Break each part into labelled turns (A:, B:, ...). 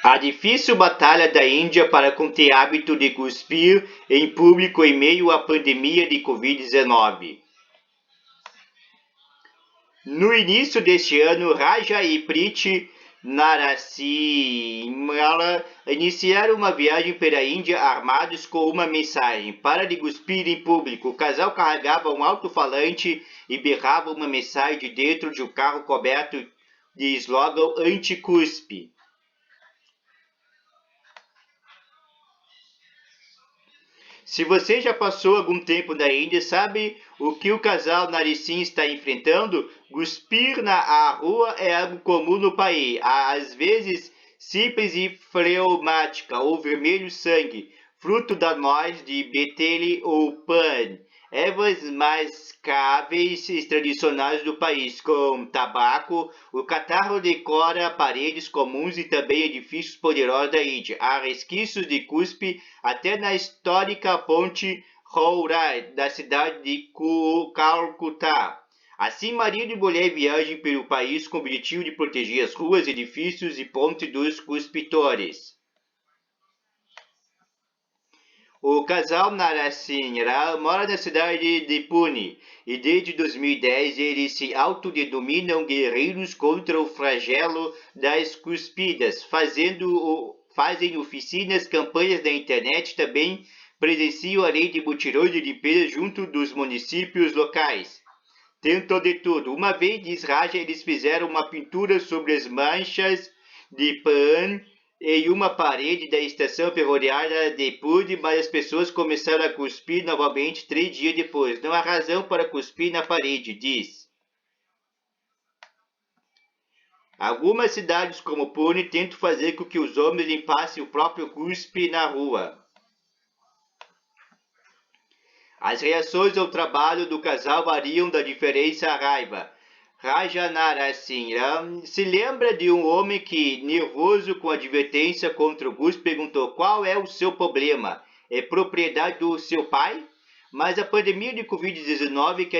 A: A difícil batalha da Índia para conter hábito de cuspir em público em meio à pandemia de Covid-19. No início deste ano, Raja e Priti Narasimhala iniciaram uma viagem pela Índia armados com uma mensagem: para de cuspir em público. O casal carregava um alto-falante e berrava uma mensagem de dentro de um carro coberto de slogan anti-cuspe. Se você já passou algum tempo na Índia, sabe o que o casal Narisim está enfrentando? Cuspir na rua é algo comum no país, às vezes simples e fleumática ou vermelho sangue, fruto da noz de betele ou pan, ervas mascáveis tradicionais do país, com tabaco. O catarro decora paredes comuns e também edifícios poderosos da Índia. Há resquícios de cuspe até na histórica ponte Howrah da cidade de Calcutá. Assim, marido e mulher viajam pelo país com o objetivo de proteger as ruas, edifícios e pontes dos cuspitores. O casal Narasimha mora na cidade de Pune e desde 2010 eles se autodenominam guerreiros contra o flagelo das cuspidas, fazem oficinas, campanhas na internet, também presenciam a lei de mutirões de limpeza junto dos municípios locais. Tentam de tudo. Uma vez, diz Raja, eles fizeram uma pintura sobre as manchas de pan em uma parede da estação ferroviária de Pune, mas as pessoas começaram a cuspir novamente 3 dias depois. Não há razão para cuspir na parede, diz. Algumas cidades como Pune tentam fazer com que os homens limpassem o próprio cuspe na rua. As reações ao trabalho do casal variam da diferença à raiva. Raja Narasimha se lembra de um homem que, nervoso com a advertência contra o Gus, perguntou: qual é o seu problema? É propriedade do seu pai? Mas a pandemia de Covid-19 que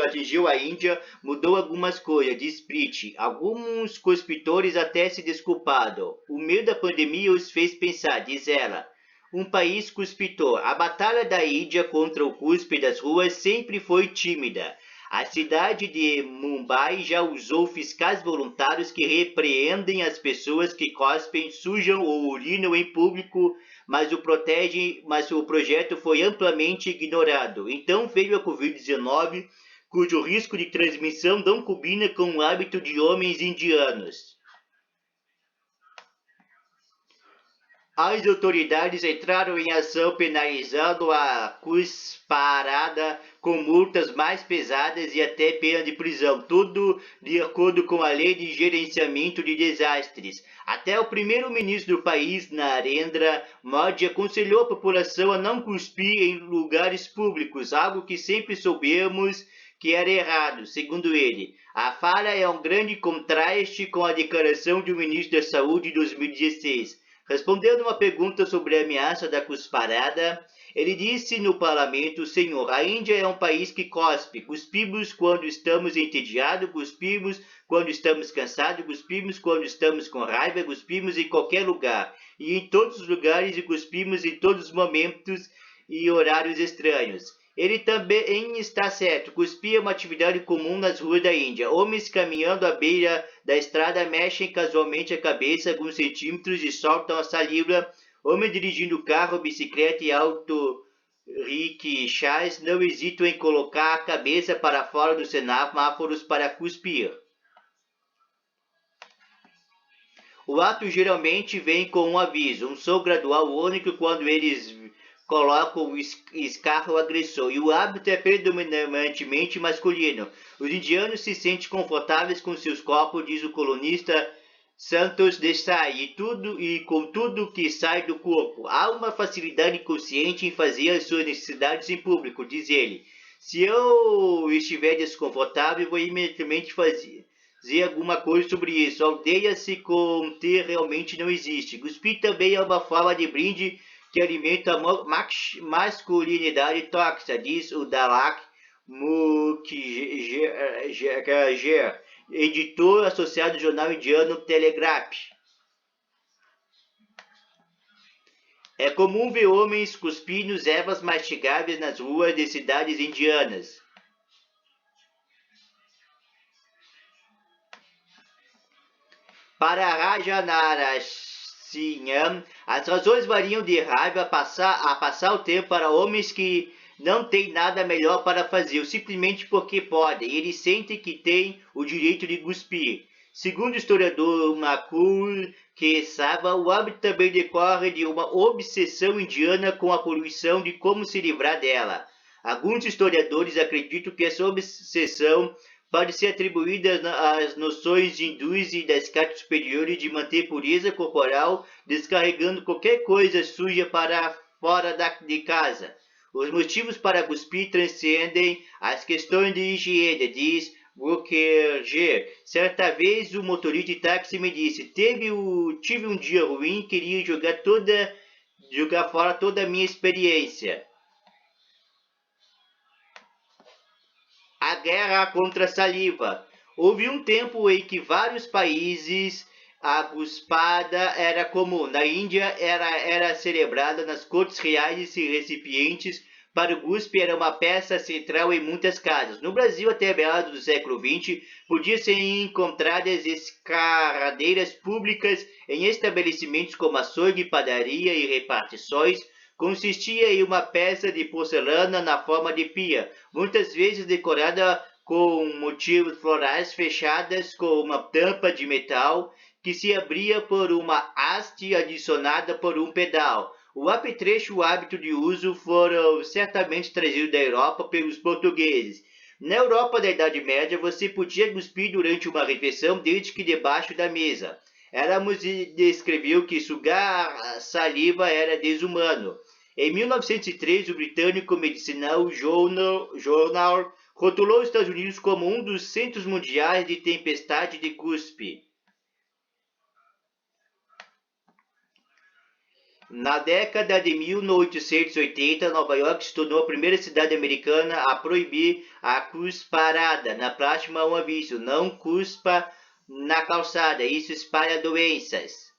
A: atingiu a Índia mudou algumas coisas, diz Priti. Alguns cuspitores até se desculparam. O medo da pandemia os fez pensar, diz ela. Um país cuspitor. A batalha da Índia contra o cuspe das ruas sempre foi tímida. A cidade de Mumbai já usou fiscais voluntários que repreendem as pessoas que cospem, sujam ou urinam em público, mas o projeto foi amplamente ignorado. Então veio a Covid-19, cujo risco de transmissão não combina com o hábito de homens indianos. As autoridades entraram em ação penalizando a cusparada com multas mais pesadas e até pena de prisão, tudo de acordo com a Lei de Gerenciamento de Desastres. Até o primeiro-ministro do país, Narendra Modi, aconselhou a população a não cuspir em lugares públicos, algo que sempre soubemos que era errado, segundo ele. A fala é um grande contraste com a declaração do ministro da Saúde de 2016. Respondendo uma pergunta sobre a ameaça da cusparada, ele disse no parlamento: Senhor, a Índia é um país que cospe. Cuspimos quando estamos entediados, cuspimos quando estamos cansados, cuspimos quando estamos com raiva, cuspimos em qualquer lugar e em todos os lugares e cuspimos em todos os momentos e horários estranhos. Ele também está certo. Cuspir é uma atividade comum nas ruas da Índia. Homens caminhando à beira da estrada mexem casualmente a cabeça alguns centímetros e soltam a saliva. Homens dirigindo carro, bicicleta e auto-rickshaws não hesitam em colocar a cabeça para fora dos semáforos para cuspir. O ato geralmente vem com um aviso, um som gradual único quando eles colocam o escarro agressor, e o hábito é predominantemente masculino. Os indianos se sentem confortáveis com seus corpos, diz o colunista Santos Desai, e com tudo que sai do corpo. Há uma facilidade inconsciente em fazer as suas necessidades em público, diz ele. Se eu estiver desconfortável, vou imediatamente fazer alguma coisa sobre isso. A aldeia se conter realmente não existe. Cuspir também é uma forma de brinde que alimenta a masculinidade tóxica, diz o Dalak Mukherjee, editor associado do jornal indiano Telegraph. É comum ver homens cuspindo ervas mastigáveis nas ruas de cidades indianas. Para Raja Narasimhan, as razões variam de raiva a passar o tempo para homens que não têm nada melhor para fazer, simplesmente porque podem. Eles sentem que têm o direito de cuspir. Segundo o historiador Makul Kesava, o hábito também decorre de uma obsessão indiana com a poluição de como se livrar dela. Alguns historiadores acreditam que essa obsessão pode ser atribuída às noções hindus e das cartas superiores de manter pureza corporal, descarregando qualquer coisa suja para fora de casa. Os motivos para cuspir transcendem as questões de higiene, diz Mukherjee. Certa vez o motorista de táxi me disse: tive um dia ruim, queria jogar fora toda a minha experiência. A guerra contra a saliva. Houve um tempo em que vários países a cuspada era comum. Na Índia era celebrada nas cortes reais e recipientes para o cuspe era uma peça central em muitas casas. No Brasil, até meados do século XX, podiam ser encontradas escarradeiras públicas em estabelecimentos como açougue, padaria e repartições. Consistia em uma peça de porcelana na forma de pia, muitas vezes decorada com motivos florais fechadas com uma tampa de metal que se abria por uma haste adicionada por um pedal. O apetrecho e o hábito de uso foram certamente trazidos da Europa pelos portugueses. Na Europa da Idade Média, você podia cuspir durante uma refeição desde que debaixo da mesa. Éramos descreveu que sugar saliva era desumano. Em 1903, o britânico Medicinal Journal rotulou os Estados Unidos como um dos centros mundiais de tempestade de cuspe. Na década de 1880, Nova York se tornou a primeira cidade americana a proibir a cusparada. Na prática, um aviso: não cuspa na calçada, isso espalha doenças.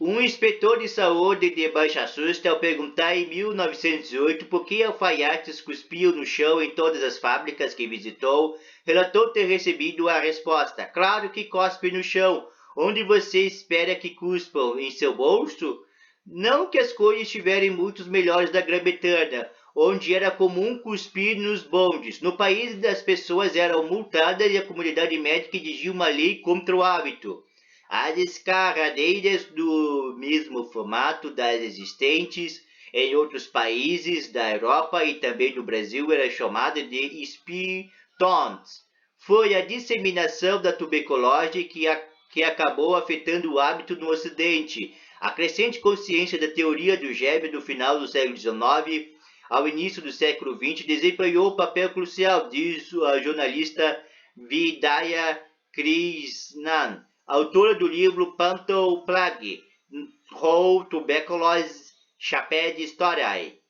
A: Um inspetor de saúde de Massachusetts, ao perguntar em 1908 por que alfaiates cuspiam no chão em todas as fábricas que visitou, relatou ter recebido a resposta: claro que cospe no chão. Onde você espera que cuspam? Em seu bolso? Não que as coisas estivessem muito melhores da Grã-Bretanha, onde era comum cuspir nos bondes. No país, as pessoas eram multadas e a comunidade médica exigia uma lei contra o hábito. As escarradeiras do mesmo formato das existentes em outros países da Europa e também no Brasil eram chamadas de spitons. Foi a disseminação da tuberculose que acabou afetando o hábito no Ocidente. A crescente consciência da teoria do germe do final do século XIX ao início do século XX desempenhou um papel crucial, diz a jornalista Vidya Krishnan, autora do livro Panto Plague, How Tuberculosis Spread Story.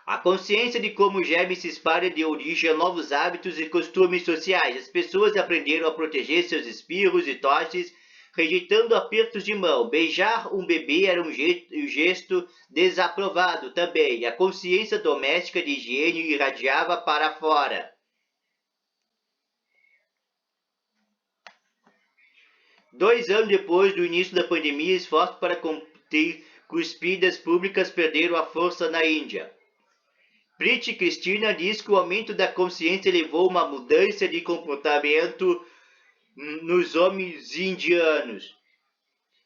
A: A consciência de como o germe se espalha deu origem a novos hábitos e costumes sociais. As pessoas aprenderam a proteger seus espirros e tosses, rejeitando apertos de mão. Beijar um bebê era um gesto desaprovado também. A consciência doméstica de higiene irradiava para fora. Dois anos depois do início da pandemia, esforços para conter cuspidas públicas perderam a força na Índia. Priti Cristina diz que o aumento da consciência levou a uma mudança de comportamento nos homens indianos,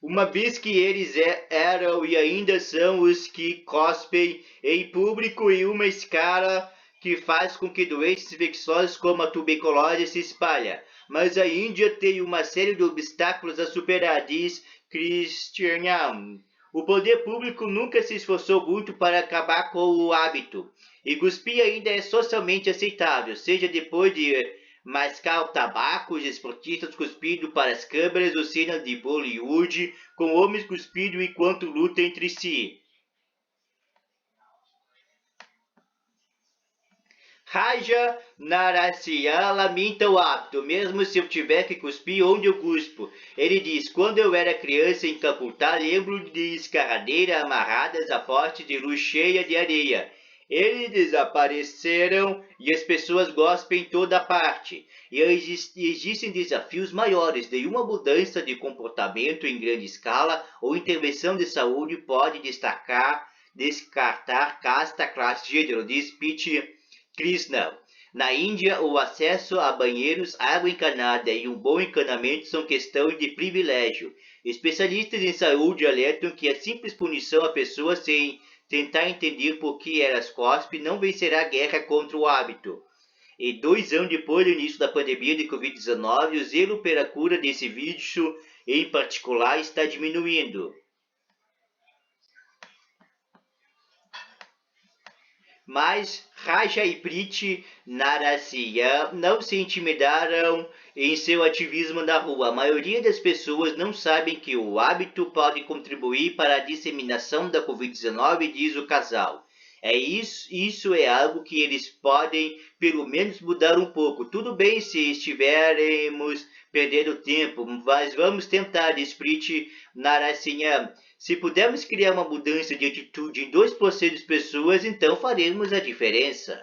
A: uma vez que eles eram e ainda são os que cospem em público em uma escala que faz com que doenças infecciosas como a tuberculose se espalhem. Mas a Índia tem uma série de obstáculos a superar, diz Christian. O poder público nunca se esforçou muito para acabar com o hábito. E cuspir ainda é socialmente aceitável, seja depois de mascar o tabaco, os esportistas cuspindo para as câmeras ou cenas de Bollywood, com homens cuspindo enquanto lutam entre si. Raja Narasimha lamenta o hábito, mesmo se eu tiver que cuspir onde eu cuspo. Ele diz, quando eu era criança em Calcutá, lembro de escarradeiras amarradas a postes de luz cheia de areia. Eles desapareceram e as pessoas gospem em toda parte. E existem desafios maiores de uma mudança de comportamento em grande escala ou intervenção de saúde pode descartar casta, classe, gênero, diz Pete Krishna. Na Índia, o acesso a banheiros, água encanada e um bom encanamento são questões de privilégio. Especialistas em saúde alertam que a simples punição a pessoas sem tentar entender por que elas cospem não vencerá a guerra contra o hábito. E 2 anos depois do início da pandemia de Covid-19, o zelo pela cura desse vírus em particular está diminuindo. Mas Raja e Priti Narasimha não se intimidaram em seu ativismo na rua. A maioria das pessoas não sabem que o hábito pode contribuir para a disseminação da Covid-19, diz o casal. Isso é algo que eles podem, pelo menos, mudar um pouco. Tudo bem se estivermos perdendo tempo, mas vamos tentar, diz Priti Narasimha. Se pudermos criar uma mudança de atitude em 2% das pessoas, então faremos a diferença.